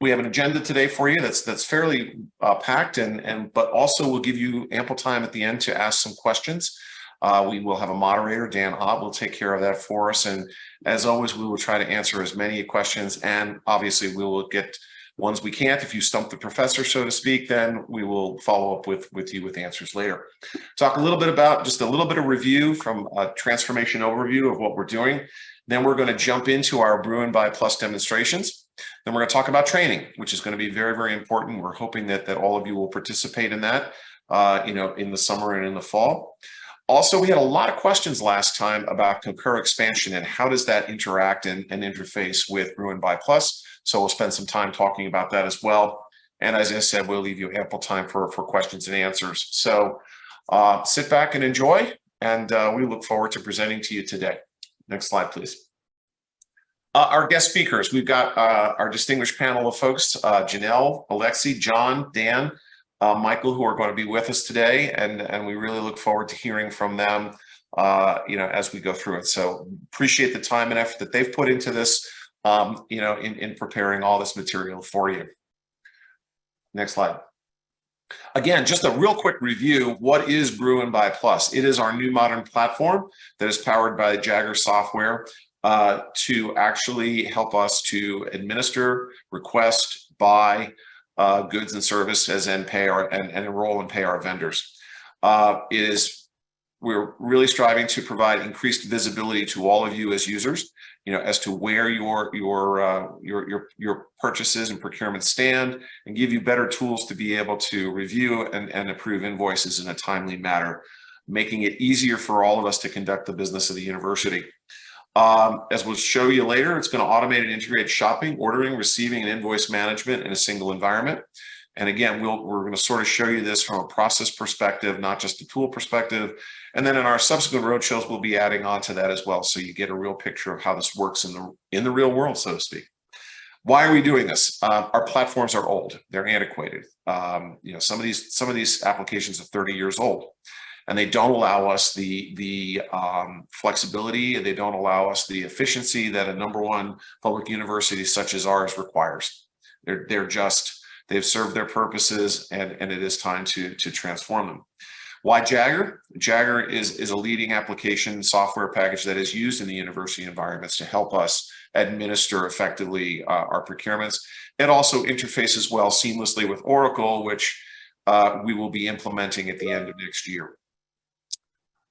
We have an agenda today for you that's fairly packed, but also will give you ample time at the end to ask some questions. We will have a moderator, Dan Hobb, will take care of that for us. And as always, we will try to answer as many questions, and obviously we will get ones we can't. If you stump the professor, so to speak, then we will follow up with you with answers later. Talk a little bit about just a little bit of review from a transformation overview of what we're doing. Then we're going to jump into our BruinBuy Plus demonstrations. Then we're going to talk about training, which is going to be very, very important. We're hoping that all of you will participate in that, in the summer and in the fall. Also, we had a lot of questions last time about Concur expansion and how does that interact and interface with BruinBuy Plus. So we'll spend some time talking about that as well. And as I said, we'll leave you ample time for questions and answers. So sit back and enjoy, and we look forward to presenting to you today. Next slide, please. Our guest speakers, we've got our distinguished panel of folks, Janelle, Alexi, John, Dan, Michael, who are going to be with us today, and we really look forward to hearing from them, as we go through it. So appreciate the time and effort that they've put into this, in preparing all this material for you. Next slide. Again, just a real quick review. What is BruinBuy Plus? It is our new modern platform that is powered by Jagger software to actually help us to administer, request, buy goods and services and pay and enroll and pay our vendors. We're really striving to provide increased visibility to all of you as users, as to where your purchases and procurement stand, and give you better tools to be able to review and approve invoices in a timely manner, making it easier for all of us to conduct the business of the university. As we'll show you later, it's going to automate and integrate shopping, ordering, receiving, and invoice management in a single environment. And again, we're going to sort of show you this from a process perspective, not just a tool perspective. And then in our subsequent roadshows, we'll be adding on to that as well, so you get a real picture of how this works in the real world, so to speak. Why are we doing this? Our platforms are old; they're antiquated. Some of these applications are 30 years old, and they don't allow us the flexibility. They don't allow us the efficiency that a #1 public university such as ours requires. They've served their purposes, and it is time to transform them. Why Jagger? Jagger is a leading application software package that is used in the university environments to help us administer effectively our procurements. It also interfaces well seamlessly with Oracle, which we will be implementing at the end of next year.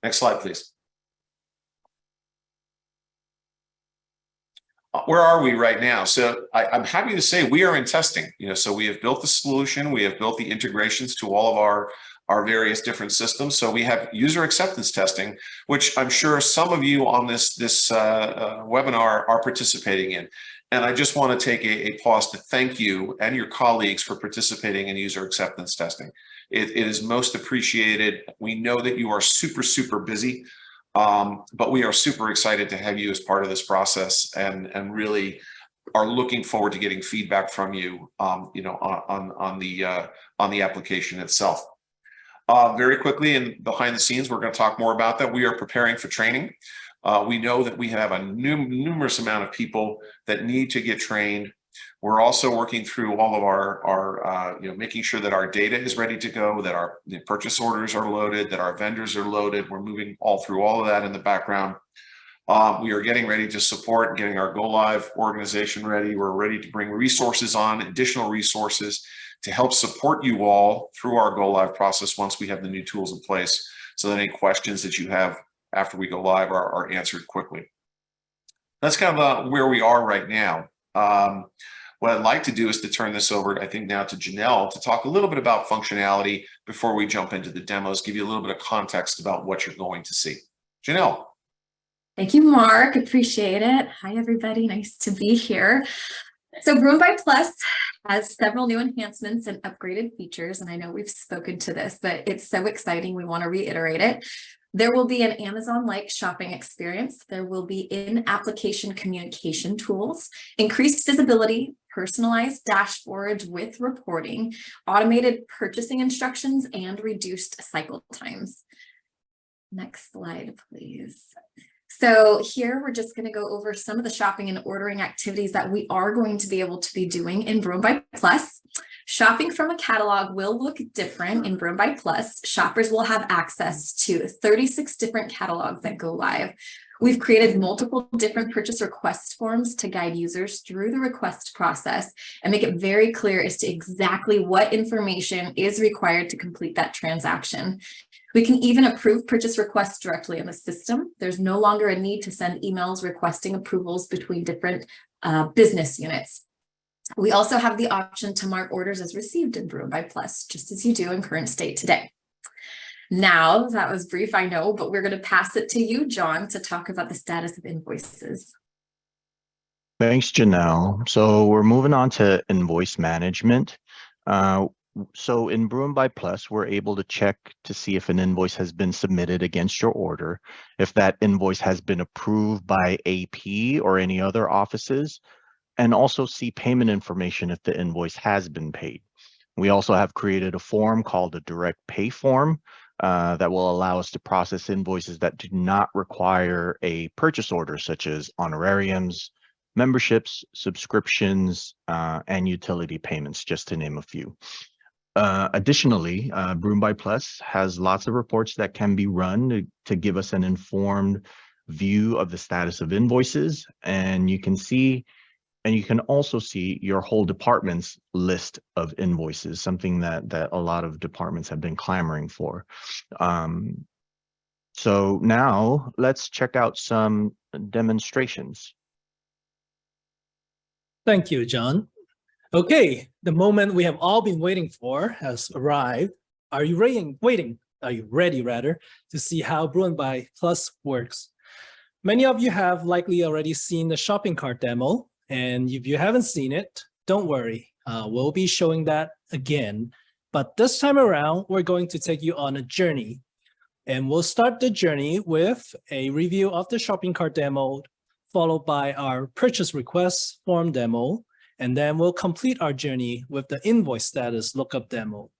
Next slide, please. Where are we right now? So I'm happy to say we are in testing. So we have built the solution, we have built the integrations to all of our various different systems. So we have user acceptance testing, which I'm sure some of you on this webinar are participating in. And I just want to take a pause to thank you and your colleagues for participating in user acceptance testing. It is most appreciated. We know that you are super, super busy. But we are super excited to have you as part of this process, and really are looking forward to getting feedback from you, on the application itself. Very quickly, and behind the scenes, we're going to talk more about that. We are preparing for training. We know that we have a numerous amount of people that need to get trained. We're also working through all of our making sure that our data is ready to go, that our purchase orders are loaded, that our vendors are loaded. We're moving through all of that in the background. We are getting ready to support getting our go live organization ready. We're ready to bring resources on, additional resources to help support you all through our go live process once we have the new tools in place, so that any questions that you have after we go live are answered quickly. That's kind of where we are right now. What I'd like to do is to turn this over, I think, now to Janelle to talk a little bit about functionality before we jump into the demos, give you a little bit of context about what you're going to see. Janelle. Thank you, Mark. Appreciate it. Hi, everybody. Nice to be here. So BruinBuy Plus has several new enhancements and upgraded features, and I know we've spoken to this, but it's so exciting. We want to reiterate it. There will be an Amazon-like shopping experience. There will be in-application communication tools, increased visibility, personalized dashboards with reporting, automated purchasing instructions, and reduced cycle times. Next slide, please. So here we're just going to go over some of the shopping and ordering activities that we are going to be able to be doing in BruinBuy Plus. Shopping from a catalog will look different in BruinBuy Plus. Shoppers will have access to 36 different catalogs that go live. We've created multiple different purchase request forms to guide users through the request process and make it very clear as to exactly what information is required to complete that transaction. We can even approve purchase requests directly in the system. There's no longer a need to send emails requesting approvals between different business units. We also have the option to mark orders as received in BruinBuy Plus, just as you do in current state today. Now, that was brief, I know, but we're going to pass it to you, John, to talk about the status of invoices. Thanks, Janelle. So we're moving on to invoice management. So in BruinBuy Plus, we're able to check to see if an invoice has been submitted against your order, if that invoice has been approved by AP or any other offices, and also see payment information if the invoice has been paid. We also have created a form called a direct pay form that will allow us to process invoices that do not require a purchase order, such as honorariums, memberships, subscriptions, and utility payments, just to name a few. Additionally, BruinBuy Plus has lots of reports that can be run to give us an informed view of the status of invoices, and you can also see your whole department's list of invoices, something that a lot of departments have been clamoring for. So now let's check out some demonstrations. Thank you, John. Okay, the moment we have all been waiting for has arrived. Are you ready rather, to see how BruinBuy Plus works? Many of you have likely already seen the shopping cart demo, and if you haven't seen it, don't worry. We'll be showing that again, but this time around, we're going to take you on a journey. And we'll start the journey with a review of the shopping cart demo, followed by our purchase request form demo, and then we'll complete our journey with the invoice status lookup demo.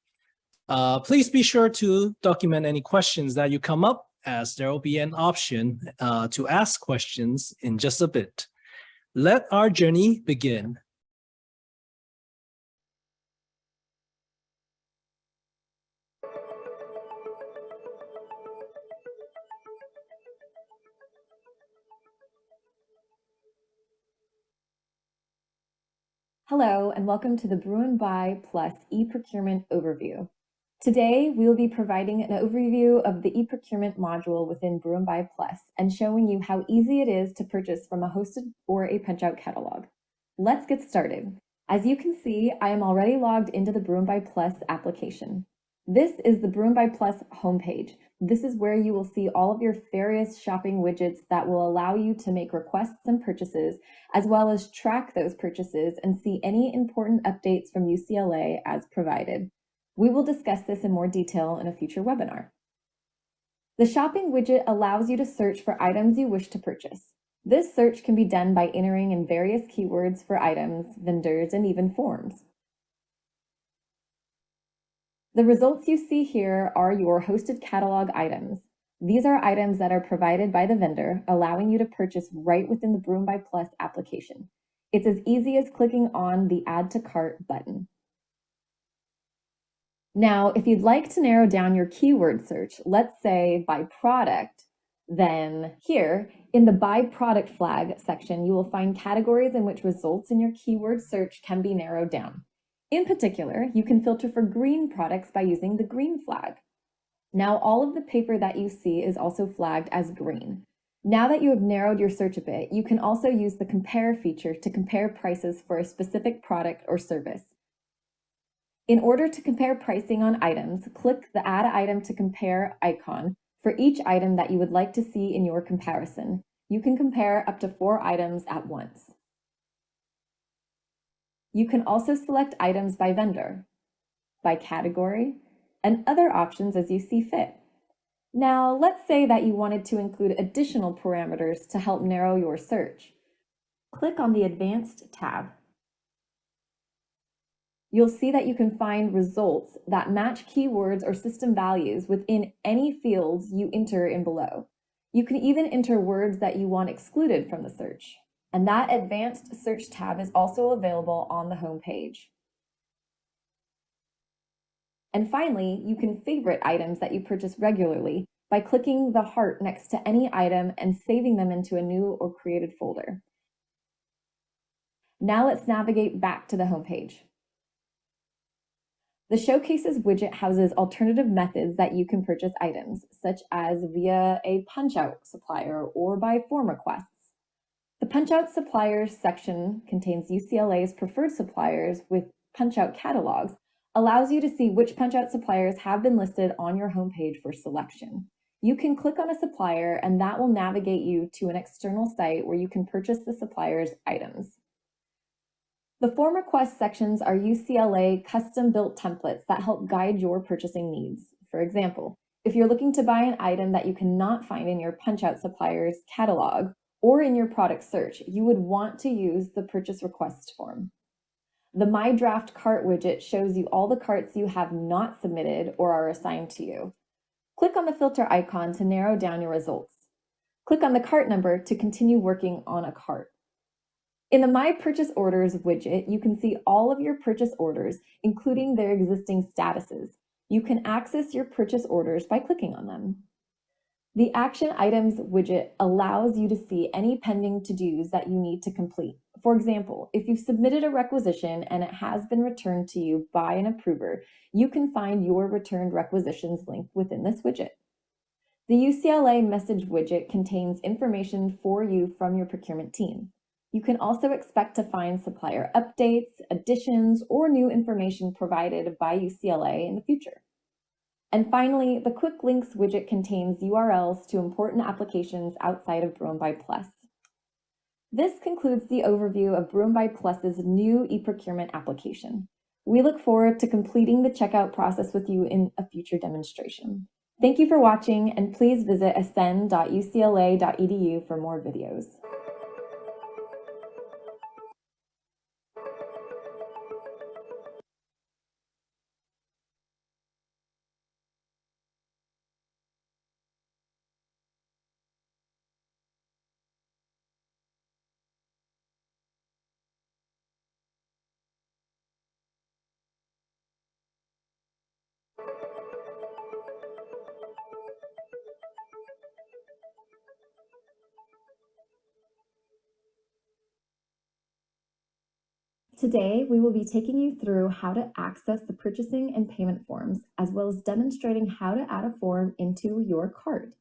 Please be sure to document any questions that you come up, as there will be an option to ask questions in just a bit. Let our journey begin. Hello, and welcome to the BruinBuy Plus e-procurement overview. Today, we will be providing an overview of the e-procurement module within BruinBuy Plus and showing you how easy it is to purchase from a hosted or a punch-out catalog. Let's get started. As you can see, I am already logged into the BruinBuy Plus application. This is the BruinBuy Plus homepage. This is where you will see all of your various shopping widgets that will allow you to make requests and purchases, as well as track those purchases and see any important updates from UCLA as provided. We will discuss this in more detail in a future webinar. The shopping widget allows you to search for items you wish to purchase. This search can be done by entering in various keywords for items, vendors, and even forms. The results you see here are your hosted catalog items. These are items that are provided by the vendor, allowing you to purchase right within the BruinBuy Plus application. It's as easy as clicking on the Add to Cart button. Now, if you'd like to narrow down your keyword search, let's say by product, then here in the by product flag section, you will find categories in which results in your keyword search can be narrowed down. In particular, you can filter for green products by using the green flag. Now, all of the paper that you see is also flagged as green. Now that you have narrowed your search a bit, you can also use the compare feature to compare prices for a specific product or service. In order to compare pricing on items, click the Add Item to Compare icon for each item that you would like to see in your comparison. You can compare up to 4 items at once. You can also select items by vendor, by category, and other options as you see fit. Now, let's say that you wanted to include additional parameters to help narrow your search. Click on the Advanced tab. You'll see that you can find results that match keywords or system values within any fields you enter in below. You can even enter words that you want excluded from the search. And that advanced search tab is also available on the home page. And finally, you can favorite items that you purchase regularly by clicking the heart next to any item and saving them into a new or created folder. Now let's navigate back to the home page. The Showcases widget houses alternative methods that you can purchase items, such as via a punch-out supplier or by form requests. The punch-out suppliers section contains UCLA's preferred suppliers with punch-out catalogs, allows you to see which punch-out suppliers have been listed on your homepage for selection. You can click on a supplier and that will navigate you to an external site where you can purchase the supplier's items. The form request sections are UCLA custom-built templates that help guide your purchasing needs. For example, if you're looking to buy an item that you cannot find in your punch-out supplier's catalog or in your product search, you would want to use the purchase request form. The My Draft Cart widget shows you all the carts you have not submitted or are assigned to you. Click on the filter icon to narrow down your results. Click on the cart number to continue working on a cart. In the My Purchase Orders widget, you can see all of your purchase orders, including their existing statuses. You can access your purchase orders by clicking on them. The Action Items widget allows you to see any pending to-dos that you need to complete. For example, if you've submitted a requisition and it has been returned to you by an approver, you can find your returned requisitions link within this widget. The UCLA Message widget contains information for you from your procurement team. You can also expect to find supplier updates, additions, or new information provided by UCLA in the future. And finally, the Quick Links widget contains URLs to important applications outside of BruinBuy Plus. This concludes the overview of BruinBuy Plus's new e-procurement application. We look forward to completing the checkout process with you in a future demonstration. Thank you for watching, and please visit ascend.ucla.edu for more videos. Today, we will be taking you through how to access the purchasing and payment forms, as well as demonstrating how to add a form into your cart.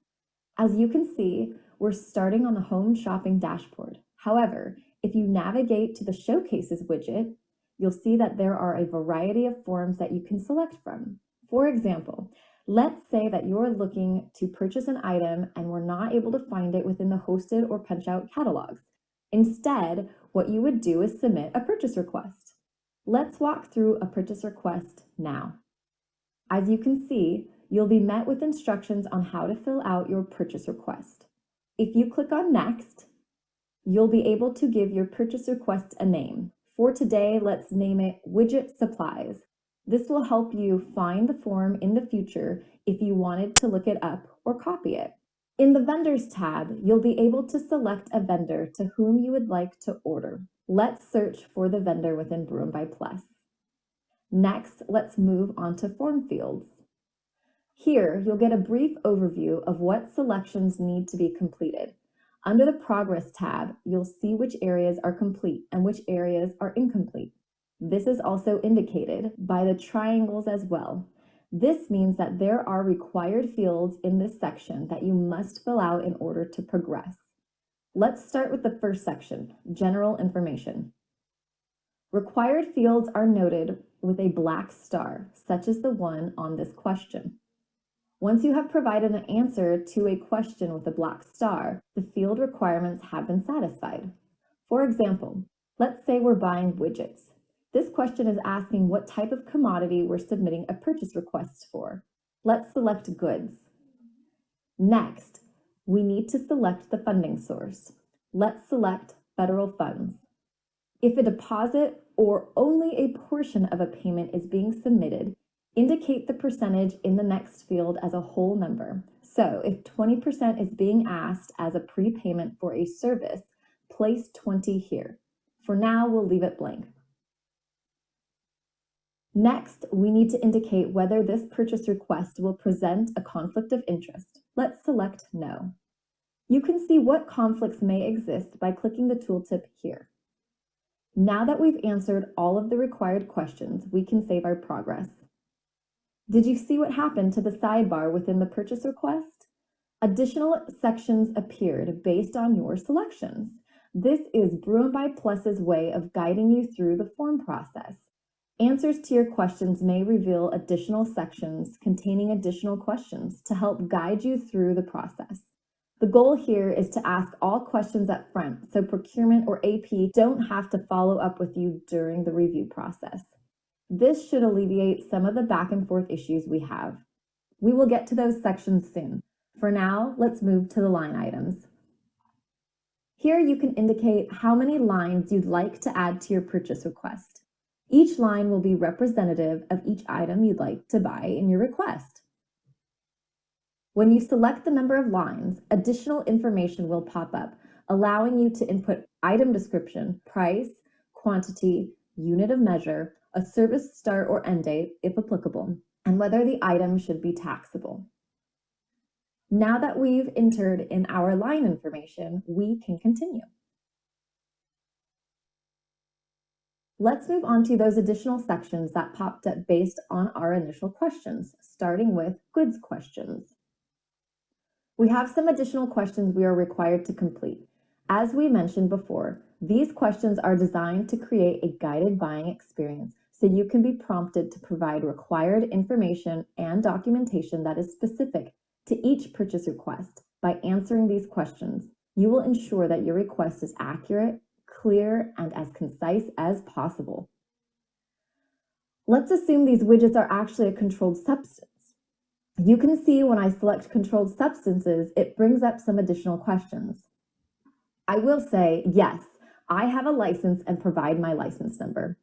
As you can see, we're starting on the home shopping dashboard. However, if you navigate to the Showcases widget, you'll see that there are a variety of forms that you can select from. For example, let's say that you're looking to purchase an item and we're not able to find it within the hosted or punch-out catalogs. Instead, what you would do is submit a purchase request. Let's walk through a purchase request now. As you can see, you'll be met with instructions on how to fill out your purchase request. If you click on Next, you'll be able to give your purchase request a name. For today, let's name it Widget Supplies. This will help you find the form in the future if you wanted to look it up or copy it. In the Vendors tab, you'll be able to select a vendor to whom you would like to order. Let's search for the vendor within BruinBuy Plus. Next, let's move on to form fields. Here, you'll get a brief overview of what selections need to be completed. Under the Progress tab, you'll see which areas are complete and which areas are incomplete. This is also indicated by the triangles as well. This means that there are required fields in this section that you must fill out in order to progress. Let's start with the first section, General Information. Required fields are noted with a black star, such as the one on this question. Once you have provided an answer to a question with a black star, the field requirements have been satisfied. For example, let's say we're buying widgets. This question is asking what type of commodity we're submitting a purchase request for. Let's select goods. Next, we need to select the funding source. Let's select federal funds. If a deposit or only a portion of a payment is being submitted, Indicate the percentage in the next field as a whole number. So if 20% is being asked as a prepayment for a service, place 20 here. For now, we'll leave it blank. Next, we need to indicate whether this purchase request will present a conflict of interest. Let's select No. You can see what conflicts may exist by clicking the tooltip here. Now that we've answered all of the required questions, we can save our progress. Did you see what happened to the sidebar within the purchase request? Additional sections appeared based on your selections. This is BruinBuy Plus's way of guiding you through the form process. Answers to your questions may reveal additional sections containing additional questions to help guide you through the process. The goal here is to ask all questions up front, so procurement or AP don't have to follow up with you during the review process. This should alleviate some of the back and forth issues we have. We will get to those sections soon. For now, let's move to the line items. Here you can indicate how many lines you'd like to add to your purchase request. Each line will be representative of each item you'd like to buy in your request. When you select the number of lines, additional information will pop up, allowing you to input item description, price, quantity, unit of measure, a service start or end date, if applicable, and whether the item should be taxable. Now that we've entered in our line information, we can continue. Let's move on to those additional sections that popped up based on our initial questions, starting with goods questions. We have some additional questions we are required to complete. As we mentioned before, these questions are designed to create a guided buying experience so you can be prompted to provide required information and documentation that is specific to each purchase request. By answering these questions, you will ensure that your request is accurate, clear, and as concise as possible. Let's assume these widgets are actually a controlled substance. You can see when I select controlled substances, it brings up some additional questions. I will say, yes, I have a license and provide my license number.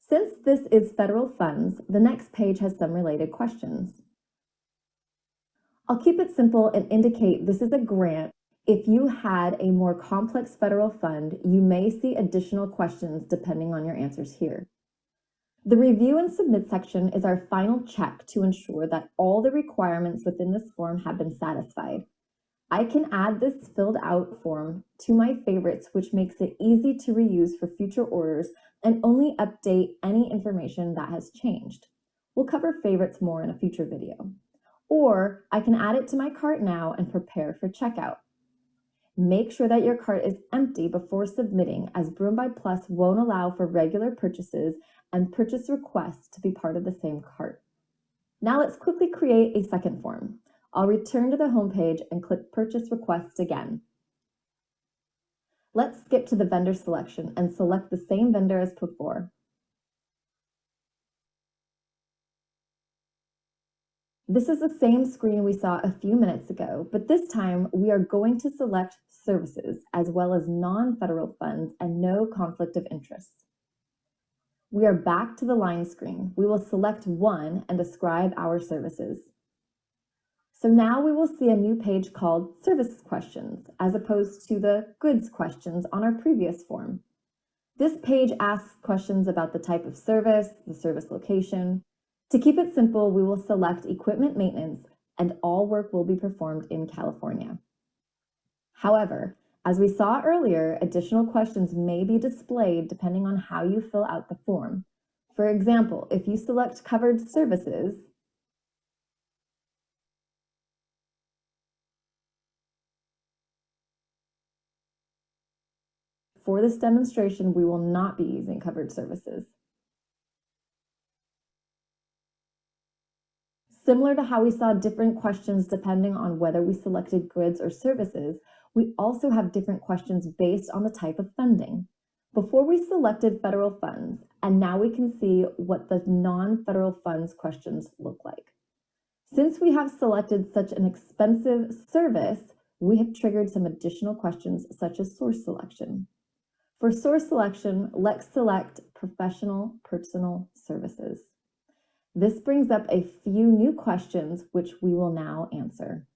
Since this is federal funds, the next page has some related questions. I'll keep it simple and indicate this is a grant. If you had a more complex federal fund, you may see additional questions depending on your answers here. The review and submit section is our final check to ensure that all the requirements within this form have been satisfied. I can add this filled out form to my favorites, which makes it easy to reuse for future orders and only update any information that has changed. We'll cover favorites more in a future video. Or I can add it to my cart now and prepare for checkout. Make sure that your cart is empty before submitting, as BruinBuy Plus won't allow for regular purchases and purchase requests to be part of the same cart. Now let's quickly create a second form. I'll return to the home page and click Purchase Request again. Let's skip to the vendor selection and select the same vendor as before. This is the same screen we saw a few minutes ago, but this time we are going to select services as well as non-federal funds and no conflict of interest. We are back to the line screen. We will select one and describe our services. So now we will see a new page called Service Questions, as opposed to the Goods Questions on our previous form. This page asks questions about the type of service, the service location. To keep it simple, we will select Equipment Maintenance, and all work will be performed in California. However, as we saw earlier, additional questions may be displayed depending on how you fill out the form. For example, if you select Covered Services, for this demonstration, we will not be using covered services. Similar to how we saw different questions depending on whether we selected goods or services, we also have different questions based on the type of funding. Before we selected federal funds, and now we can see what the non-federal funds questions look like. Since we have selected such an expensive service, we have triggered some additional questions such as source selection. For source selection, let's select Professional Personal Services. This brings up a few new questions, which we will now answer.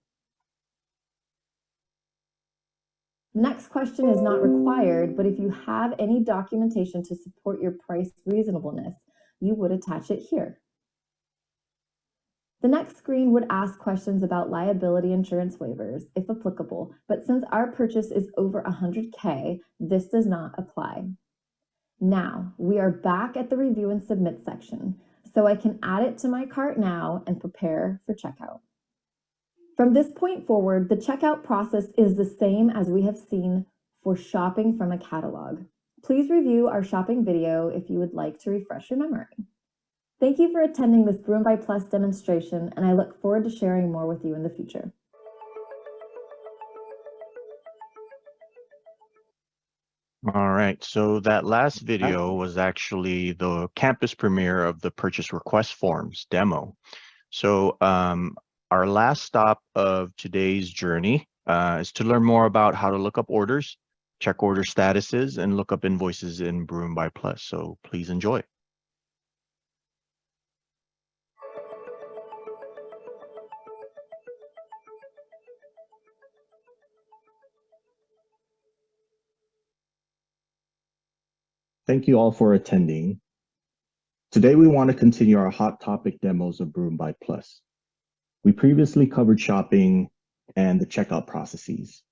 The next question is not required, but if you have any documentation to support your price reasonableness, you would attach it here. The next screen would ask questions about liability insurance waivers, if applicable, but since our purchase is over $100K, this does not apply. Now, we are back at the review and submit section, so I can add it to my cart now and prepare for checkout. From this point forward, the checkout process is the same as we have seen for shopping from a catalog. Please review our shopping video if you would like to refresh your memory. Thank you for attending this BruinBuy Plus demonstration, and I look forward to sharing more with you in the future. All right, so that last video was actually the campus premiere of the purchase request forms demo. So our last stop of today's journey is to learn more about how to look up orders, check order statuses, and look up invoices in BruinBuy Plus. So please enjoy. Thank you all for attending. Today we want to continue our hot topic demos of BruinBuy Plus. We previously covered shopping and the checkout processes.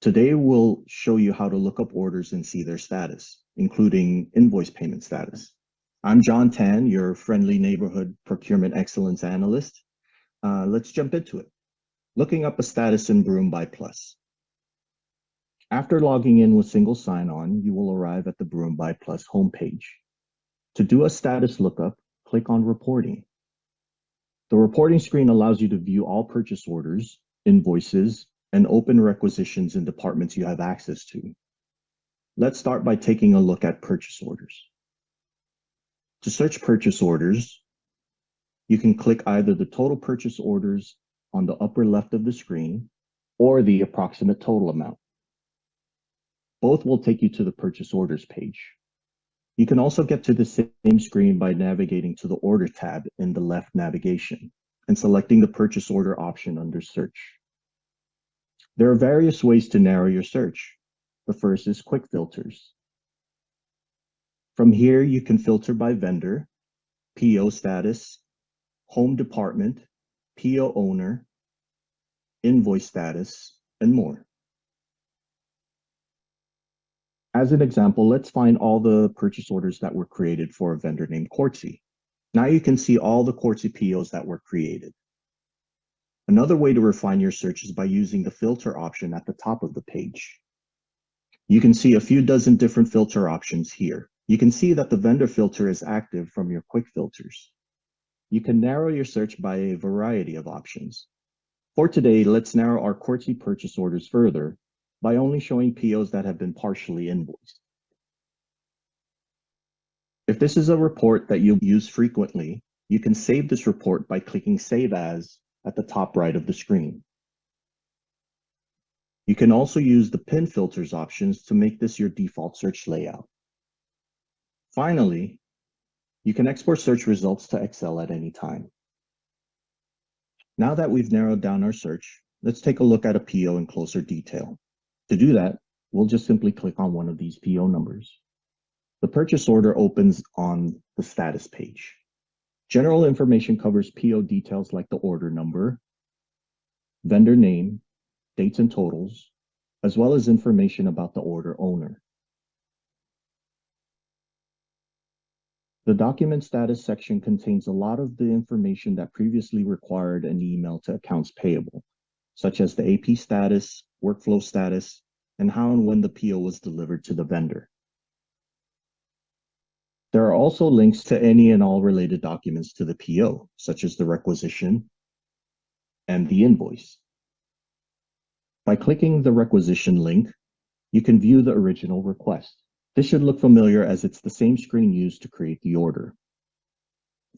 Today we'll show you how to look up orders and see their status, including invoice payment status. I'm John Tan, your friendly neighborhood procurement excellence analyst. Let's jump into it. Looking up a status in BruinBuy Plus. After logging in with single sign-on, you will arrive at the BruinBuy Plus homepage. To do a status lookup, click on Reporting. The reporting screen allows you to view all purchase orders, invoices, and open requisitions in departments you have access to. Let's start by taking a look at purchase orders. To search purchase orders, you can click either the total purchase orders on the upper left of the screen or the approximate total amount. Both will take you to the purchase orders page. You can also get to the same screen by navigating to the Order tab in the left navigation and selecting the purchase order option under Search. There are various ways to narrow your search. The first is Quick Filters. From here, you can filter by vendor, PO status, home department, PO owner, invoice status, and more. As an example, let's find all the purchase orders that were created for a vendor named Quartzy. Now you can see all the Quartzy POs that were created. Another way to refine your search is by using the filter option at the top of the page. You can see a few dozen different filter options here. You can see that the vendor filter is active from your quick filters. You can narrow your search by a variety of options. For today, let's narrow our Quartzy purchase orders further by only showing POs that have been partially invoiced. If this is a report that you use frequently, you can save this report by clicking Save As at the top right of the screen. You can also use the pin filters options to make this your default search layout. Finally, you can export search results to Excel at any time. Now that we've narrowed down our search, let's take a look at a PO in closer detail. To do that, we'll just simply click on one of these PO numbers. The purchase order opens on the status page. General information covers PO details like the order number, vendor name, dates and totals, as well as information about the order owner. The document status section contains a lot of the information that previously required an email to accounts payable, such as the AP status, workflow status, and how and when the PO was delivered to the vendor. There are also links to any and all related documents to the PO, such as the requisition and the invoice. By clicking the requisition link, you can view the original request. This should look familiar as it's the same screen used to create the order.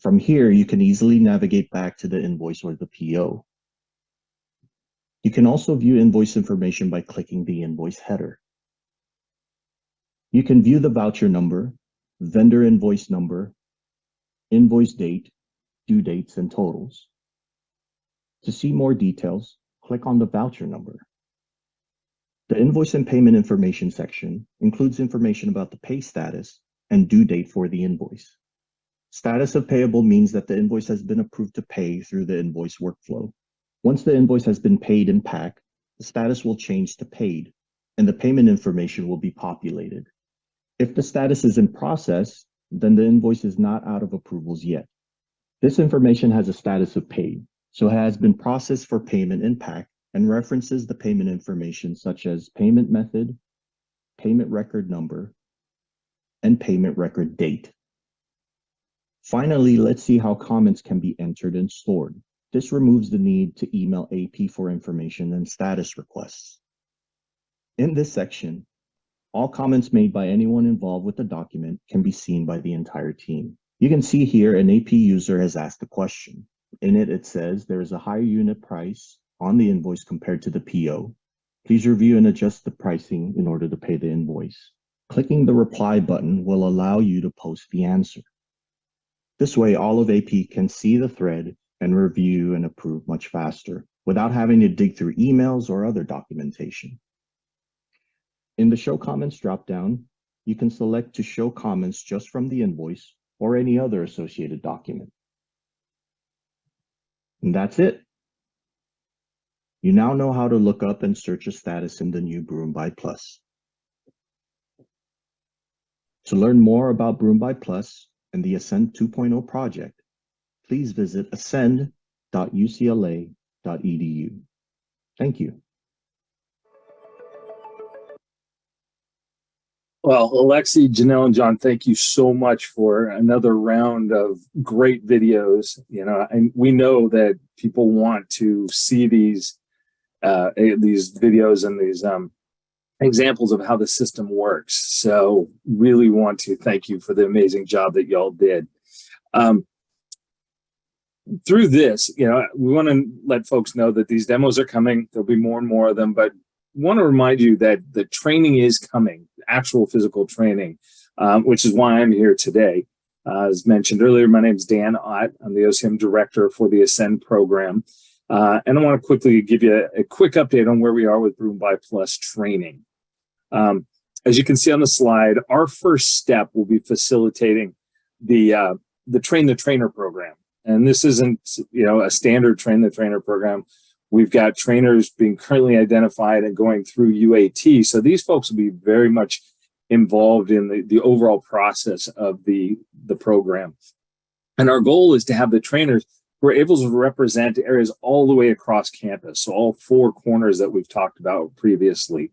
From here, you can easily navigate back to the invoice or the PO. You can also view invoice information by clicking the invoice header. You can view the voucher number, vendor invoice number, invoice date, due dates, and totals. To see more details, click on the voucher number. The invoice and payment information section includes information about the pay status and due date for the invoice. Status of payable means that the invoice has been approved to pay through the invoice workflow. Once the invoice has been paid in PAC, the status will change to paid, and the payment information will be populated. If the status is in process, then the invoice is not out of approvals yet. This information has a status of paid, so it has been processed for payment in PAC and references the payment information such as payment method, payment record number, and payment record date. Finally, let's see how comments can be entered and stored. This removes the need to email AP for information and status requests. In this section, all comments made by anyone involved with the document can be seen by the entire team. You can see here an AP user has asked a question. In it, it says there is a higher unit price on the invoice compared to the PO. Please review and adjust the pricing in order to pay the invoice. Clicking the reply button will allow you to post the answer. This way, all of AP can see the thread and review and approve much faster without having to dig through emails or other documentation. In the Show Comments dropdown, you can select to show comments just from the invoice or any other associated document. And that's it. You now know how to look up and search a status in the new BruinBuy Plus. To learn more about BruinBuy Plus and the Ascend 2.0 project, please visit ascend.ucla.edu. Thank you. Well, Alexi, Janelle, and John, thank you so much for another round of great videos. You know, and we know that people want to see these videos and these examples of how the system works. So really want to thank you for the amazing job that y'all did. Through this, you know, we want to let folks know that these demos are coming. There'll be more and more of them, but want to remind you that the training is coming, actual physical training, which is why I'm here today. As mentioned earlier, my name is Dan Ott. I'm the OCM director for the Ascend program. And I want to quickly give you a quick update on where we are with BruinBuy Plus training. As you can see on the slide, our first step will be facilitating the Train the Trainer program. And this isn't, you know, a standard Train the Trainer program. We've got trainers being currently identified and going through UAT. So these folks will be very much involved in the overall process of the program. And our goal is to have the trainers who are able to represent areas all the way across campus. So all four corners that we've talked about previously.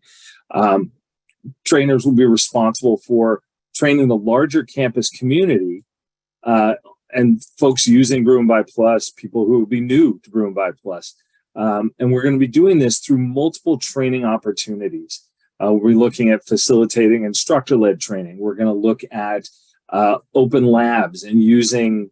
Trainers will be responsible for training the larger campus community and folks using BruinBuy Plus, people who will be new to BruinBuy Plus. And we're going to be doing this through multiple training opportunities. We're looking at facilitating instructor-led training. We're going to look at open labs and using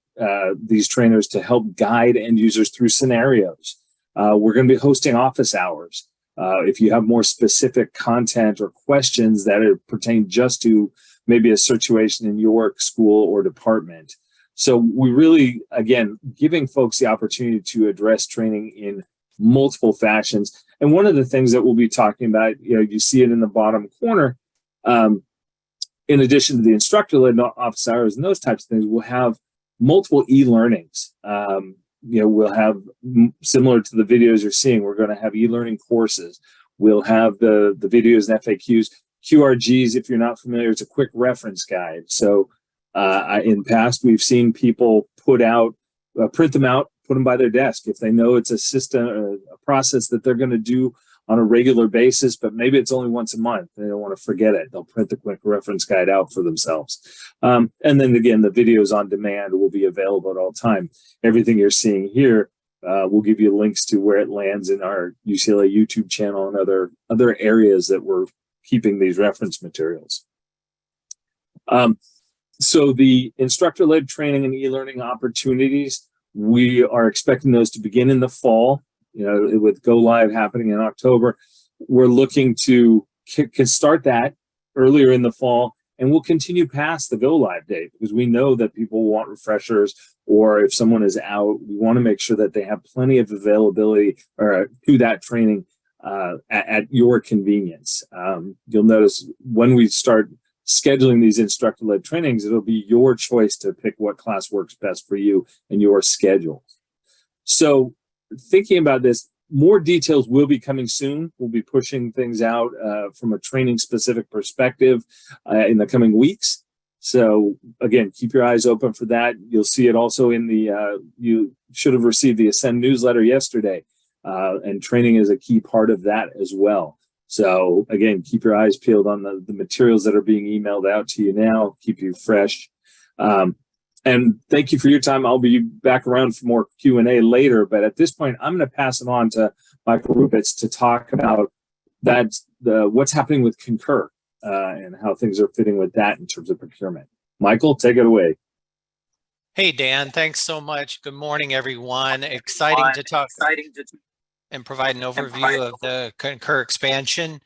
these trainers to help guide end users through scenarios. We're going to be hosting office hours. If you have more specific content or questions that pertain just to maybe a situation in your school or department. So we really, again, giving folks the opportunity to address training in multiple fashions. And one of the things that we'll be talking about, you know, you see it in the bottom corner, in addition to the instructor-led office hours and those types of things, we'll have multiple e-learnings. You know, we'll have, similar to the videos you're seeing, we're going to have e-learning courses. We'll have the videos and FAQs. QRGs, if you're not familiar, it's a quick reference guide. So in past, we've seen people print them out, put them by their desk. If they know it's a system, a process that they're going to do on a regular basis, but maybe it's only once a month, they don't want to forget it. They'll print the quick reference guide out for themselves. And then again, the videos on demand will be available at all time. Everything you're seeing here, we'll give you links to where it lands in our UCLA YouTube channel and other areas that we're keeping these reference materials. So the instructor-led training and e-learning opportunities, we are expecting those to begin in the fall. You know, with Go Live happening in October, we're looking to can start that earlier in the fall and we'll continue past the go live date because we know that people want refreshers, or if someone is out, we want to make sure that they have plenty of availability or to that training at your convenience. You'll notice when we start scheduling these instructor-led trainings, it'll be your choice to pick what class works best for you and your schedule. So thinking about this, more details will be coming soon. We'll be pushing things out from a training specific perspective in the coming weeks. So again, keep your eyes open for that. You'll see it also in the, you should have received the Ascend newsletter yesterday, and training is a key part of that as well. So again, keep your eyes peeled on the materials that are being emailed out to you now, keep you fresh. And thank you for your time. I'll be back around for more Q&A later, but at this point, I'm going to pass it on to Michael Rupitz to talk about what's happening with Concur and how things are fitting with that in terms of procurement. Michael, take it away. Hey, Dan, thanks so much. Good morning, everyone. Exciting to talk and provide an overview of the Concur expansion.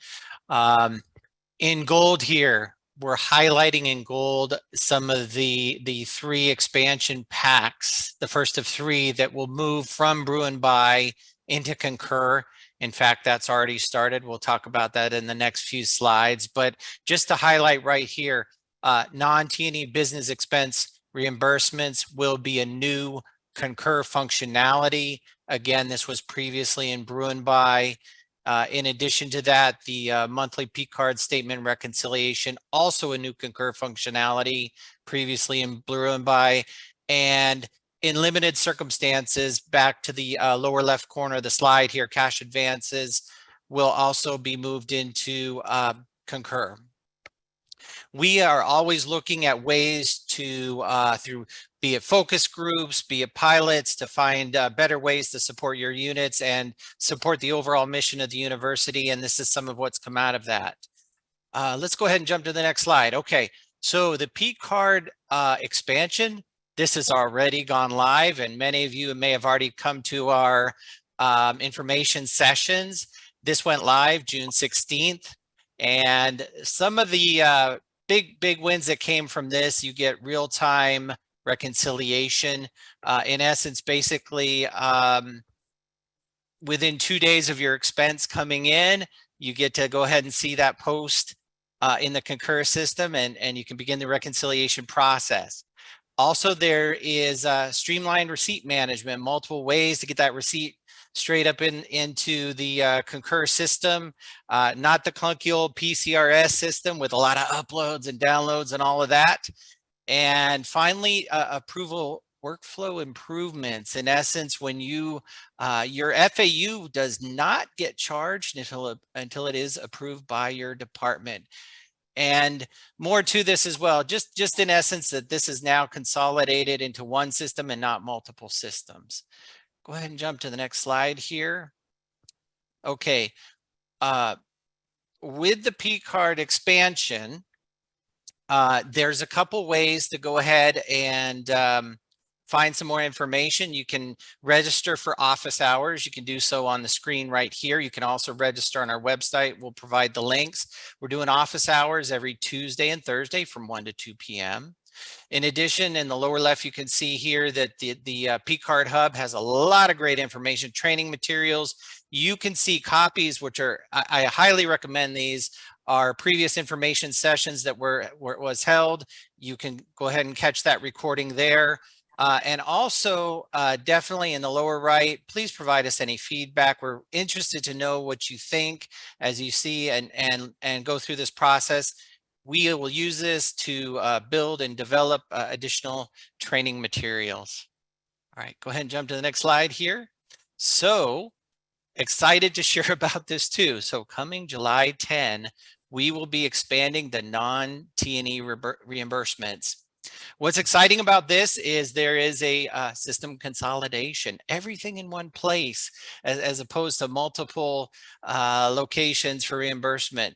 In gold here, we're highlighting in gold some of the 3 expansion packs, the first of 3 that will move from BruinBuy into Concur. In fact, that's already started. We'll talk about that in the next few slides. But just to highlight right here, non-T&E business expense reimbursements will be a new Concur functionality. Again, this was previously in BruinBuy. In addition to that, the monthly P card statement reconciliation, also a new Concur functionality, previously in BruinBuy. And in limited circumstances, back to the lower left corner of the slide here, cash advances will also be moved into Concur. We are always looking at ways to, through be it focus groups, be it pilots, to find better ways to support your units and support the overall mission of the university. And this is some of what's come out of that. Let's go ahead and jump to the next slide. Okay, so the P card expansion, this has already gone live, and many of you may have already come to our information sessions. This went live June 16th, and some of the big wins that came from this, you get real-time reconciliation. In essence, basically, within 2 days of your expense coming in, you get to go ahead and see that post in the Concur system, and you can begin the reconciliation process. Also, there is streamlined receipt management, multiple ways to get that receipt straight up into the Concur system, not the clunky old PCRS system with a lot of uploads and downloads and all of that. And finally, approval workflow improvements. In essence, when you your FAU does not get charged until it is approved by your department. And more to this as well, just in essence that this is now consolidated into one system and not multiple systems. Go ahead and jump to the next slide here. Okay, with the P card expansion, there's a couple ways to go ahead and find some more information. You can register for office hours. You can do so on the screen right here. You can also register on our website. We'll provide the links. We're doing office hours every Tuesday and Thursday from 1 to 2 p.m. In addition, in the lower left, you can see here that the P card hub has a lot of great information, training materials. You can see copies, which are, I highly recommend these, are previous information sessions that was held. You can go ahead and catch that recording there. And also, definitely in the lower right, please provide us any feedback. We're interested to know what you think as you see and go through this process. We will use this to build and develop additional training materials. All right, go ahead and jump to the next slide here. So excited to share about this too. So coming July 10, we will be expanding the non-T&E reimbursements. What's exciting about this is there is a system consolidation, everything in one place, as opposed to multiple locations for reimbursement.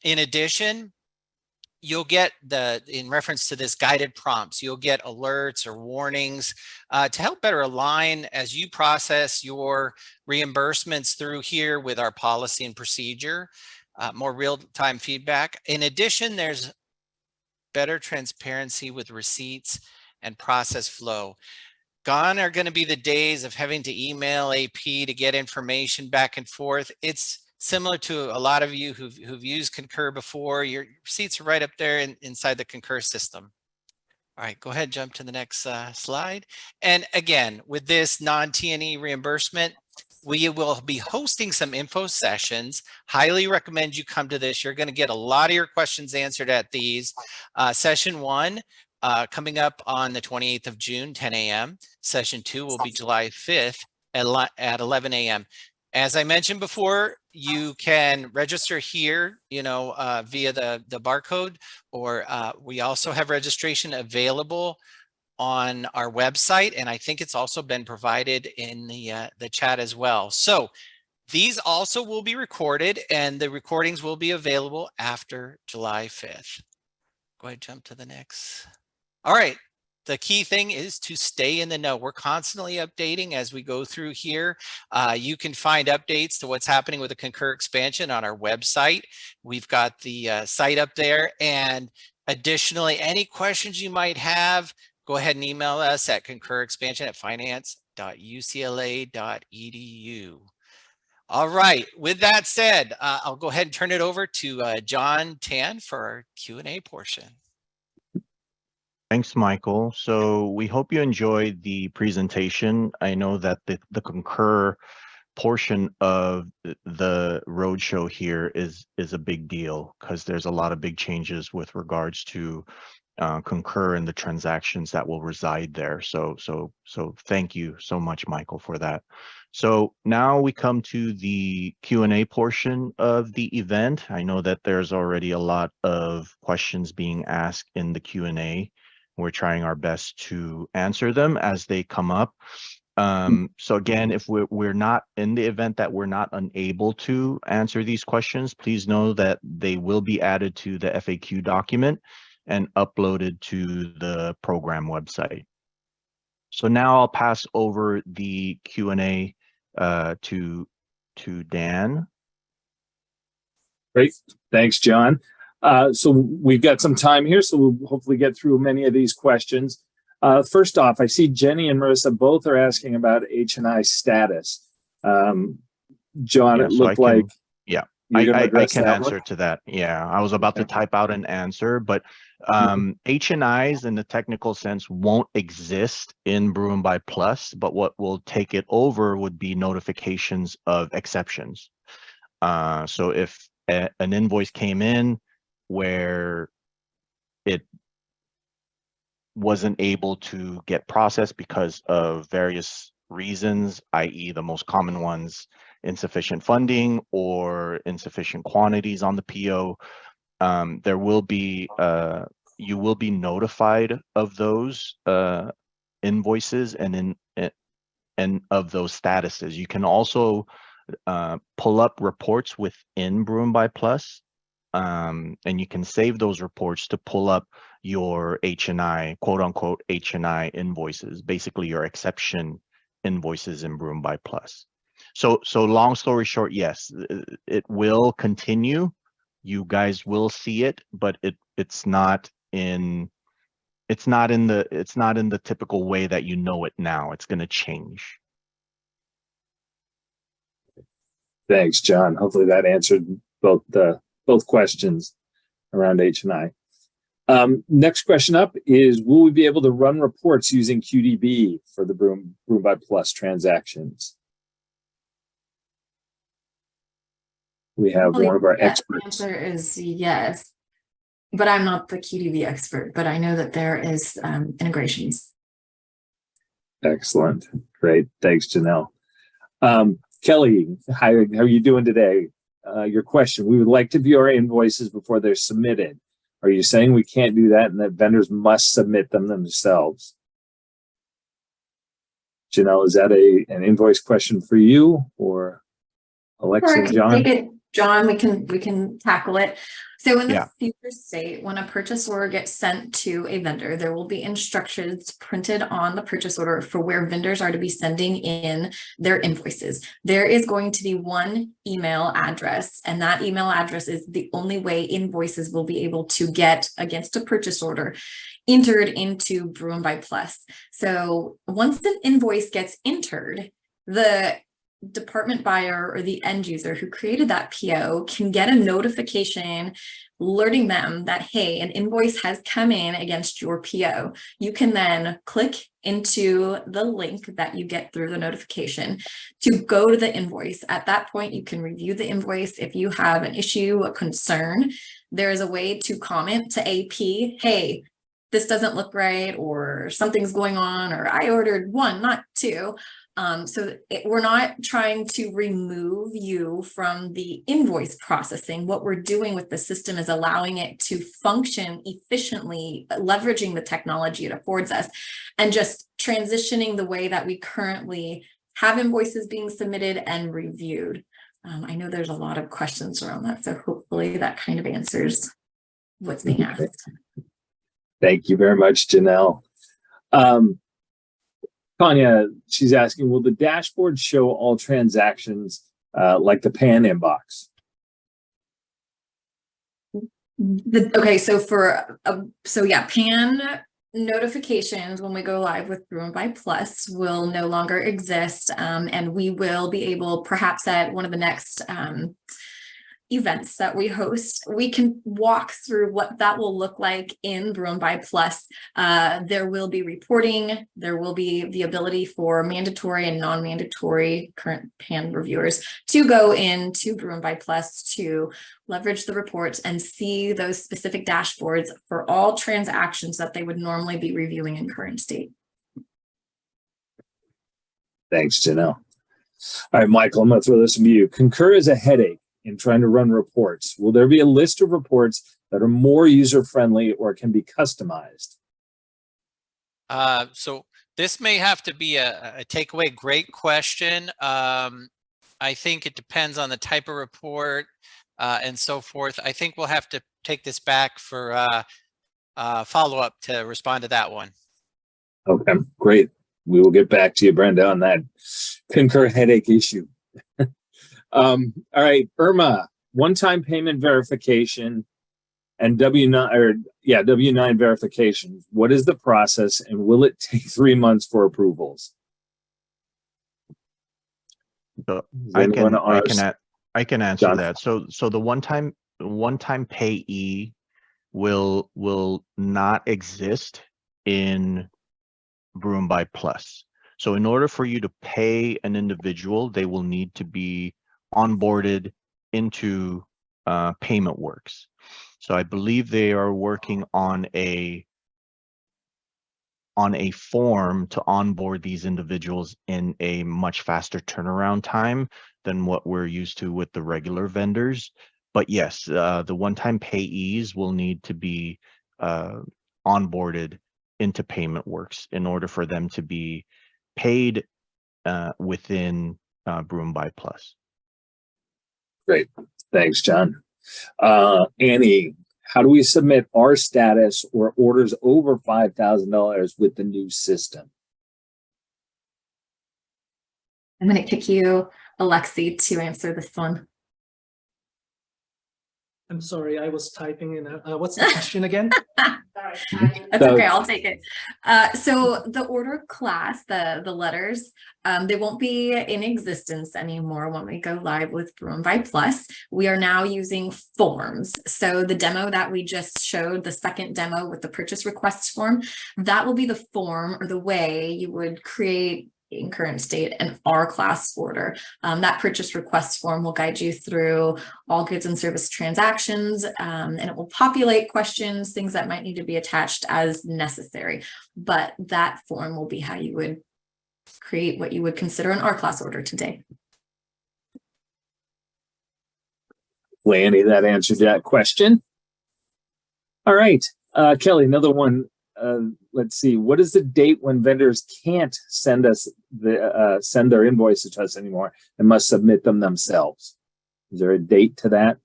In addition, you'll get in reference to this guided prompts, you'll get alerts or warnings to help better align as you process your reimbursements through here with our policy and procedure, more real-time feedback. In addition, there's better transparency with receipts and process flow. Gone are going to be the days of having to email AP to get information back and forth. It's similar to a lot of you who've used Concur before. Your receipts are right up there inside the Concur system. All right, go ahead, jump to the next slide. And again, with this non-T&E reimbursement, we will be hosting some info sessions. Highly recommend you come to this. You're going to get a lot of your questions answered at these. Session 1 coming up on the 28th of June, 10 a.m. Session 2 will be July 5th at 11 a.m. As I mentioned before, you can register here, via the barcode, or we also have registration available on our website, and I think it's also been provided in the chat as well. So these also will be recorded, and the recordings will be available after July 5th. Go ahead, jump to the next. All right. The key thing is to stay in the know. We're constantly updating as we go through here. You can find updates to what's happening with the Concur expansion on our website. We've got the site up there. And additionally, any questions you might have, go ahead and email us at concurexpansion@finance.ucla.edu. All right. With that said, I'll go ahead and turn it over to John Tan for our Q&A portion. Thanks, Michael. So we hope you enjoyed the presentation. I know that the Concur portion of the roadshow here is a big deal because there's a lot of big changes with regards to Concur and the transactions that will reside there. So thank you so much, Michael, for that. So now we come to the Q&A portion of the event. I know that there's already a lot of questions being asked in the Q&A. We're trying our best to answer them as they come up. So again, if we're not in the event that we're not unable to answer these questions, please know that they will be added to the FAQ document and uploaded to the program website. So now I'll pass over the Q&A to Dan. Great. Thanks, John. So we've got some time here, so we'll hopefully get through many of these questions. First off, I see Jenny and Marissa both are asking about H&I status. John, Yeah, it looked like I can answer to that. Yeah, I was about to type out an answer, but H&Is in the technical sense won't exist in BruinBuy Plus, but what will take it over would be notifications of exceptions. So if an invoice came in where it wasn't able to get processed because of various reasons, i.e. the most common ones, insufficient funding or insufficient quantities on the PO, there will be you will be notified of those invoices and of those statuses. You can also pull up reports within BruinBuy Plus, and you can save those reports to pull up your H&I, quote unquote, H&I invoices, basically your exception invoices in BruinBuy Plus. So long story short, yes, it will continue. You guys will see it, but it's not in the typical way that you know it now. It's going to change. Thanks, John. Hopefully that answered both questions around H&I. Next question up is, will we be able to run reports using QDB for the BruinBuy Plus transactions? We have one of our experts. The answer is yes, but I'm not the QDB expert, but I know that there is integrations. Excellent. Great. Thanks, Janelle. Kelly, how are you doing today? Your question, we would like to view our invoices before they're submitted. Are you saying we can't do that and that vendors must submit them themselves? Janelle, is that an invoice question for you or Alexa and John? John, we can tackle it. So in the Yeah. future state, when a purchase order gets sent to a vendor, there will be instructions printed on the purchase order for where vendors are to be sending in their invoices. There is going to be one email address, and that email address is the only way invoices will be able to get against a purchase order entered into BruinBuy Plus. So once an invoice gets entered, the department buyer or the end user who created that PO can get a notification alerting them that, hey, an invoice has come in against your PO. You can then click into the link that you get through the notification to go to the invoice. At that point, you can review the invoice. If you have an issue, a concern, there is a way to comment to AP, hey, this doesn't look right, or something's going on, or I ordered one, not two. We're not trying to remove you from the invoice processing. What we're doing with the system is allowing it to function efficiently, leveraging the technology it affords us, and just transitioning the way that we currently have invoices being submitted and reviewed. I know there's a lot of questions around that, so hopefully that kind of answers what's being asked. Thank you very much, Janelle. Tanya, she's asking, will the dashboard show all transactions like the PAN inbox? Okay, so yeah, PAN notifications when we go live with BruinBuy Plus will no longer exist, and we will be able, perhaps at one of the next events that we host, we can walk through what that will look like in BruinBuy Plus. There will be reporting. There will be the ability for mandatory and non-mandatory current PAN reviewers to go into BruinBuy Plus to leverage the reports and see those specific dashboards for all transactions that they would normally be reviewing in current state. Thanks, Janelle. All right, Michael, I'm going to throw this to you. Concur is a headache in trying to run reports. Will there be a list of reports that are more user-friendly or can be customized? So this may have to be a takeaway. Great question. I think it depends on the type of report and so forth. I think we'll have to take this back for follow-up to respond to that one. Okay, great. We will get back to you, Brenda, on that Concur headache issue. All right, Irma, one-time payment verification and W-9 verification. What is the process, and will it take 3 months for approvals? So I can answer John? that. So the one-time payee will not exist in BruinBuy Plus. So in order for you to pay an individual, they will need to be onboarded into PaymentWorks. So I believe they are working on a form to onboard these individuals in a much faster turnaround time than what we're used to with the regular vendors. But yes, the one-time payees will need to be onboarded into PaymentWorks in order for them to be paid within BruinBuy Plus. Great. Thanks, John. Annie, how do we submit our status or orders over $5,000 with the new system? I'm going to kick you, Alexi, to answer this one. I'm sorry, I was typing in. What's the question again? That's okay, I'll take it. So the order class, the letters, they won't be in existence anymore when we go live with BruinBuy Plus. We are now using forms. So the demo that we just showed, the second demo with the purchase request form, that will be the form or the way you would create in current state an R class order. That purchase request form will guide you through all goods and service transactions, and it will populate questions, things that might need to be attached as necessary. But that form will be how you would create what you would consider an R class order today. Lanny, that answered that question. All right, Kelly, another one. Let's see. What is the date when vendors can't send us send their invoices to us anymore and must submit them themselves? Is there a date to that?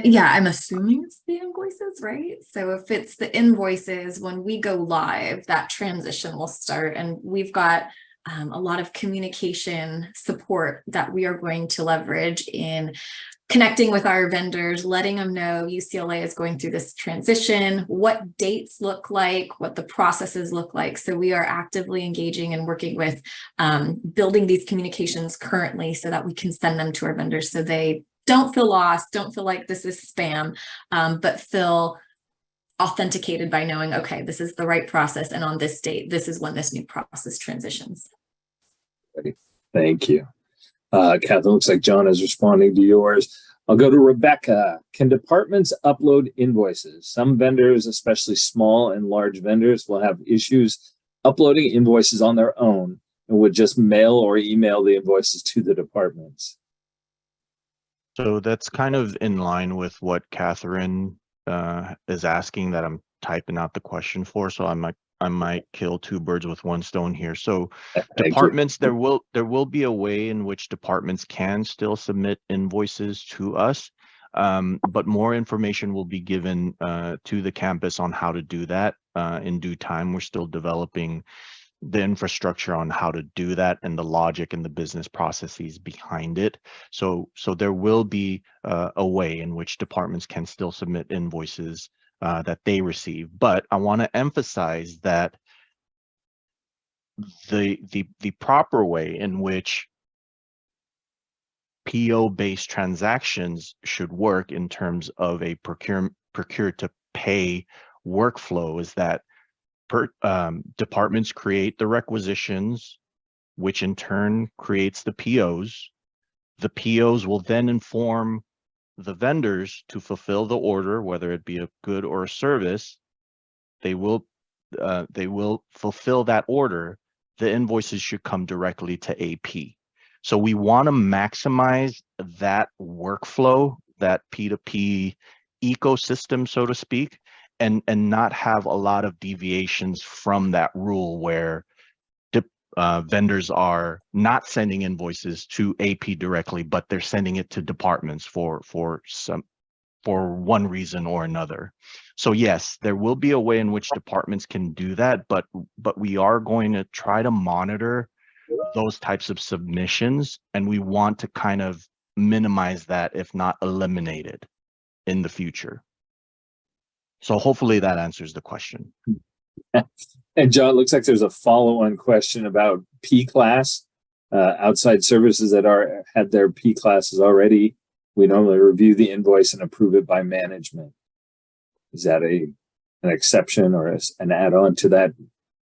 Yeah, I'm assuming it's the invoices, right? So if it's the invoices, when we go live, that transition will start, and we've got a lot of communication support that we are going to leverage in connecting with our vendors, letting them know UCLA is going through this transition, what dates look like, what the processes look like. So we are actively engaging and working with building these communications currently so that we can send them to our vendors so they don't feel lost, don't feel like this is spam, but feel authenticated by knowing, okay, this is the right process. And on this date, this is when this new process transitions. Thank you. Catherine, looks like John is responding to yours. I'll go to Rebecca. Can departments upload invoices? Some vendors, especially small and large vendors, will have issues uploading invoices on their own and would just mail or email the invoices to the departments. So that's kind of in line with what Catherine is asking that I'm typing out the question for. So I might kill two birds with one stone here. So departments, there will be a way in which departments can still submit invoices to us, but more information will be given to the campus on how to do that in due time. We're still developing the infrastructure on how to do that and the logic and the business processes behind it. So there will be a way in which departments can still submit invoices that they receive. But I want to emphasize that the proper way in which PO-based transactions should work in terms of a procure to pay workflow is that departments create the requisitions, which in turn creates the POs. The POs will then inform the vendors to fulfill the order, whether it be a good or a service. They will fulfill that order. The invoices should come directly to AP. So we want to maximize that workflow, that P2P ecosystem, so to speak, and not have a lot of deviations from that rule where vendors are not sending invoices to AP directly, but they're sending it to departments for one reason or another. So yes, there will be a way in which departments can do that, but we are going to try to monitor those types of submissions, and we want to kind of minimize that, if not eliminate it in the future. So hopefully that answers the question. And John, it looks like there's a follow-on question about P-class, outside services that had their P-classes already. We normally review the invoice and approve it by management. Is that an exception or an add-on to that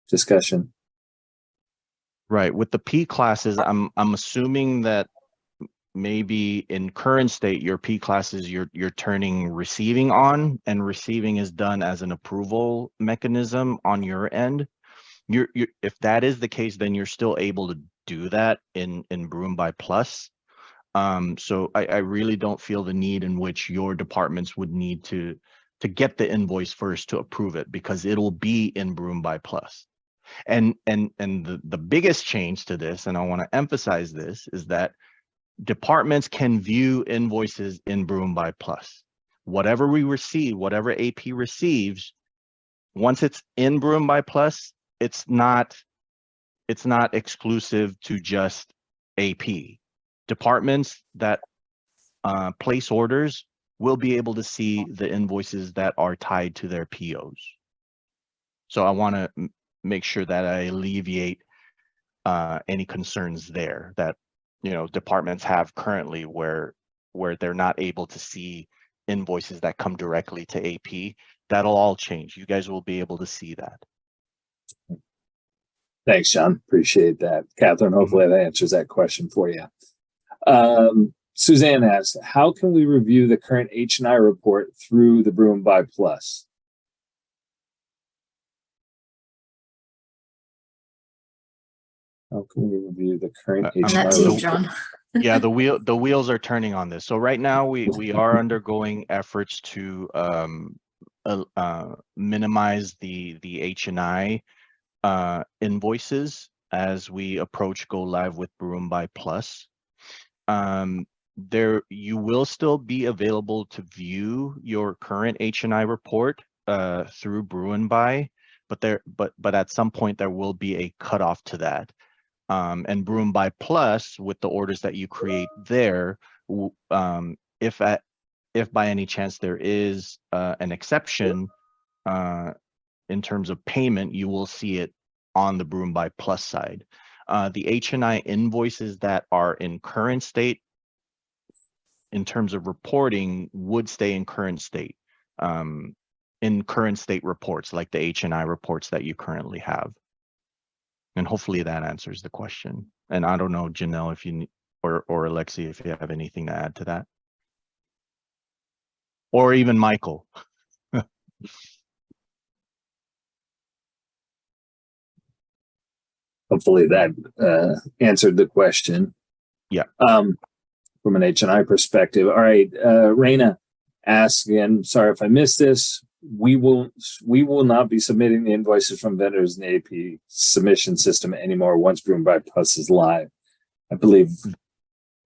discussion? Right. With the P classes, I'm assuming that maybe in current state, your P classes you're turning receiving on, and receiving is done as an approval mechanism on your end. If that is the case, then you're still able to do that in BruinBuy Plus. So I really don't feel the need in which your departments would need to get the invoice first to approve it, because it'll be in BruinBuy Plus. And the biggest change to this, and I want to emphasize this, is that departments can view invoices in BruinBuy Plus. Whatever we receive, whatever AP receives, once it's in BruinBuy Plus, it's not exclusive to just AP. Departments that place orders will be able to see the invoices that are tied to their POs. So I want to make sure that I alleviate any concerns there that departments have currently where they're not able to see invoices that come directly to AP. That'll all change. You guys will be able to see that. Thanks, John. Appreciate that. Catherine, hopefully that answers that question for you. Suzanne asks, how can we review the current H&I report through the BruinBuy Plus? How can we review the current H&I report? John. Yeah, the wheels are turning on this. So right now we are undergoing efforts to minimize the H&I invoices as we approach go live with BruinBuy Plus. There, you will still be available to view your current H&I report through BruinBuy, but at some point there will be a cutoff to that. And BruinBuy Plus, with the orders that you create there, if by any chance there is an exception in terms of payment, you will see it on the BruinBuy Plus side. The H&I invoices that are in current state, in terms of reporting, would stay in current state reports, like the H&I reports that you currently have. And hopefully that answers the question. And I don't know, Janelle, if you or Alexi, if you have anything to add to that, or even Michael. Hopefully that answered the question. Yeah. From an H&I perspective. All right. Raina asks again, sorry if I missed this. We will not be submitting the invoices from vendors in the AP submission system anymore once BruinBuy Plus is live. I believe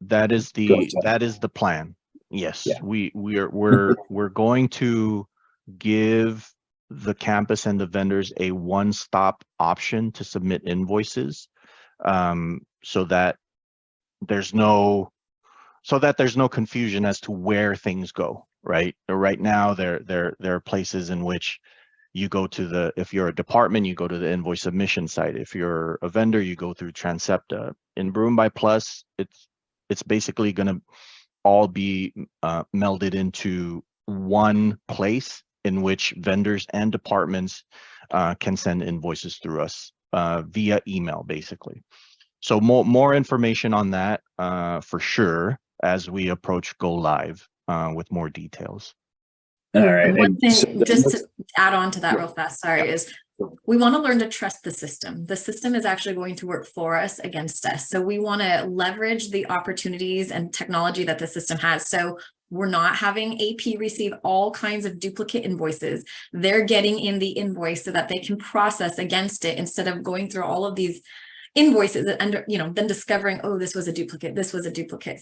that is the plan. Yes, yeah. We're going to give the campus and the vendors a one-stop option to submit invoices, so that there's no confusion as to where things go. Right now, there are places in which you go to if you're a department, you go to the invoice submission site. If you're a vendor, you go through Transepta. In BruinBuy Plus, it's basically going to all be melded into one place in which vendors and departments can send invoices through us via email, basically. So more information on that for sure as we approach go live with more details. All right. And one thing, just to add on to that real fast, sorry, is we want to learn to trust the system. The system is actually going to work for us against us. So we want to leverage the opportunities and technology that the system has. So we're not having AP receive all kinds of duplicate invoices. They're getting in the invoice so that they can process against it instead of going through all of these invoices and then discovering, oh, this was a duplicate.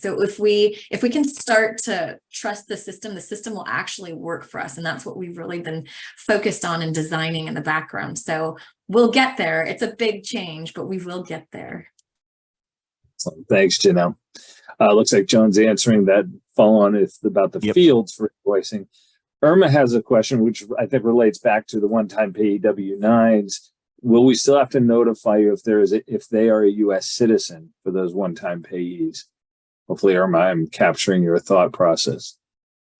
So if we can start to trust the system will actually work for us. And that's what we've really been focused on and designing in the background. So we'll get there. It's a big change, but we will get there. Thanks, Janelle. Looks like John's answering that follow on about the fields for invoicing. Irma has a question, which I think relates back to the one-time payee W-9s. Will we still have to notify you if they are a U.S. citizen for those one-time payees? Hopefully, Irma, I'm capturing your thought process.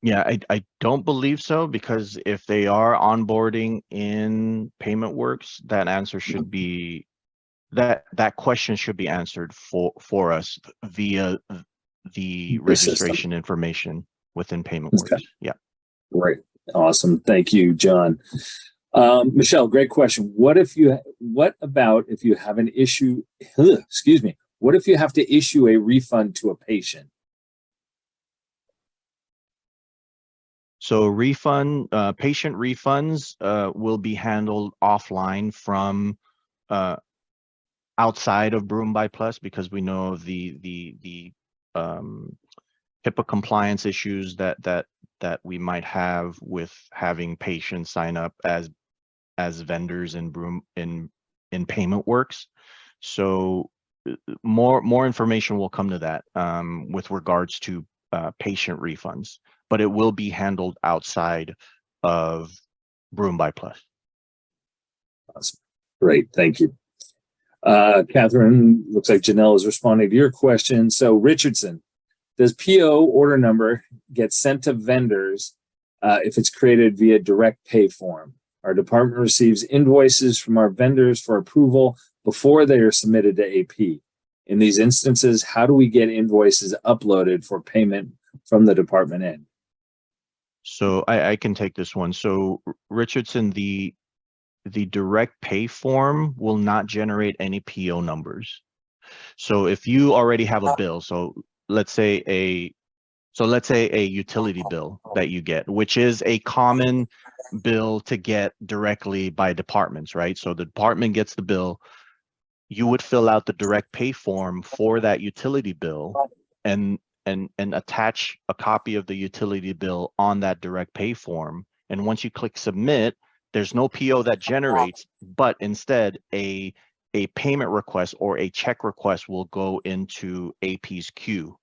Yeah, I don't believe so, because if they are onboarding in PaymentWorks, that answer should be that question should be answered for us via the registration information within PaymentWorks. Okay. Yeah. Great. Awesome. Thank you, John. Michelle, great question. What about if you have an issue? Excuse me. What if you have to issue a refund to a patient? So patient refunds will be handled offline from outside of BruinBuy Plus, because we know of the HIPAA compliance issues that we might have with having patients sign up as vendors in PaymentWorks. So more information will come to that with regards to patient refunds, but it will be handled outside of BruinBuy Plus. Awesome. Great. Thank you. Catherine, looks like Janelle is responding to your question. So Richardson, does PO order number get sent to vendors if it's created via direct pay form? Our department receives invoices from our vendors for approval before they are submitted to AP. In these instances, how do we get invoices uploaded for payment from the department end? So I can take this one. So Richardson, the direct pay form will not generate any PO numbers. So if you already have a bill, so let's say a utility bill that you get, which is a common bill to get directly by departments, right? So the department gets the bill, you would fill out the direct pay form for that utility bill and attach a copy of the utility bill on that direct pay form. And once you click submit, there's no PO that generates, but instead a payment request or a check request will go into AP's queue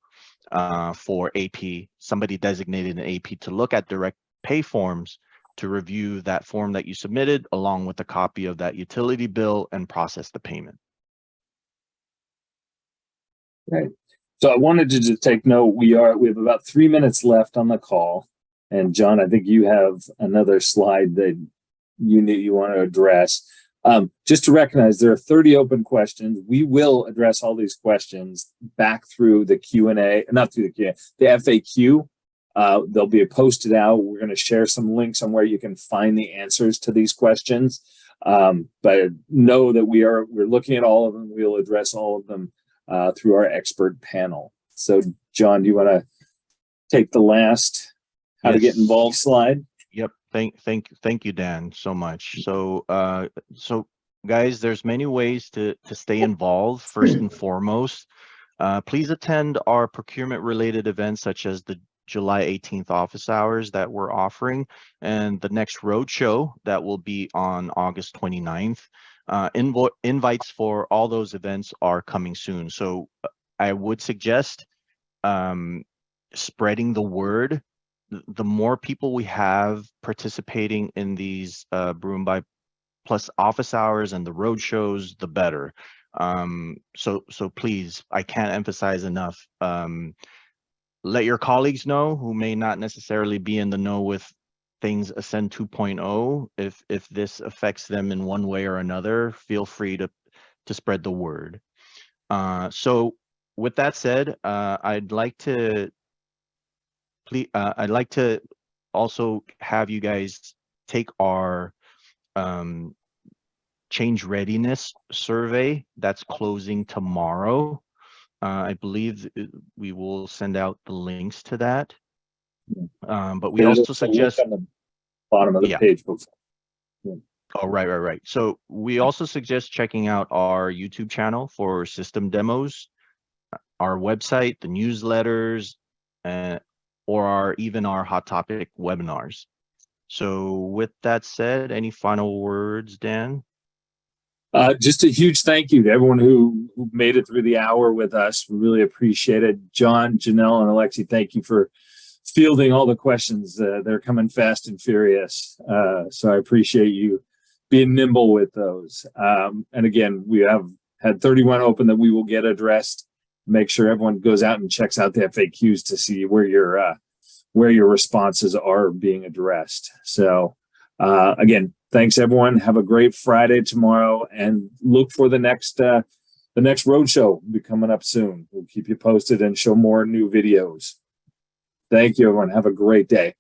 for AP, somebody designated an AP to look at direct pay forms, to review that form that you submitted along with a copy of that utility bill and process the payment. Right. So I wanted to just take note, we have about 3 minutes left on the call. And John, I think you have another slide that you want to address. Just to recognize there are 30 open questions. We will address all these questions back through the Q&A, not through the Q&A, the FAQ. They'll be posted out. We're going to share some links on where you can find the answers to these questions. But know that we're looking at all of them. We'll address all of them through our expert panel. So John, do you want to take the last how to get involved slide? Yep. Thank you, Dan, so much. So guys, there's many ways to stay involved. First and foremost, please attend our procurement related events such as the July 18th office hours that we're offering and the next Roadshow that will be on August 29th. Invites for all those events are coming soon. So I would suggest spreading the word. The more people we have participating in these BruinBuy Plus office hours and the road shows, the better. So please, I can't emphasize enough. Let your colleagues know who may not necessarily be in the know with things Ascend 2.0. If this affects them in one way or another, feel free to spread the word. So with that said, I'd like to also have you guys take our change readiness survey that's closing tomorrow. I believe we will send out the links to that. But we also suggest on the bottom of the page before. Oh, right. So we also suggest checking out our YouTube channel for system demos, our website, the newsletters, or even our hot topic webinars. So with that said, any final words, Dan? Just a huge thank you to everyone who made it through the hour with us. We really appreciate it. John, Janelle, and Alexi, thank you for fielding all the questions. They're coming fast and furious. So I appreciate you being nimble with those. And again, we have had 31 open that we will get addressed. Make sure everyone goes out and checks out the FAQs to see where your responses are being addressed. So again, thanks everyone. Have a great Friday tomorrow, and look for the next Roadshow will be coming up soon. We'll keep you posted and show more new videos. Thank you, everyone. Have a great day.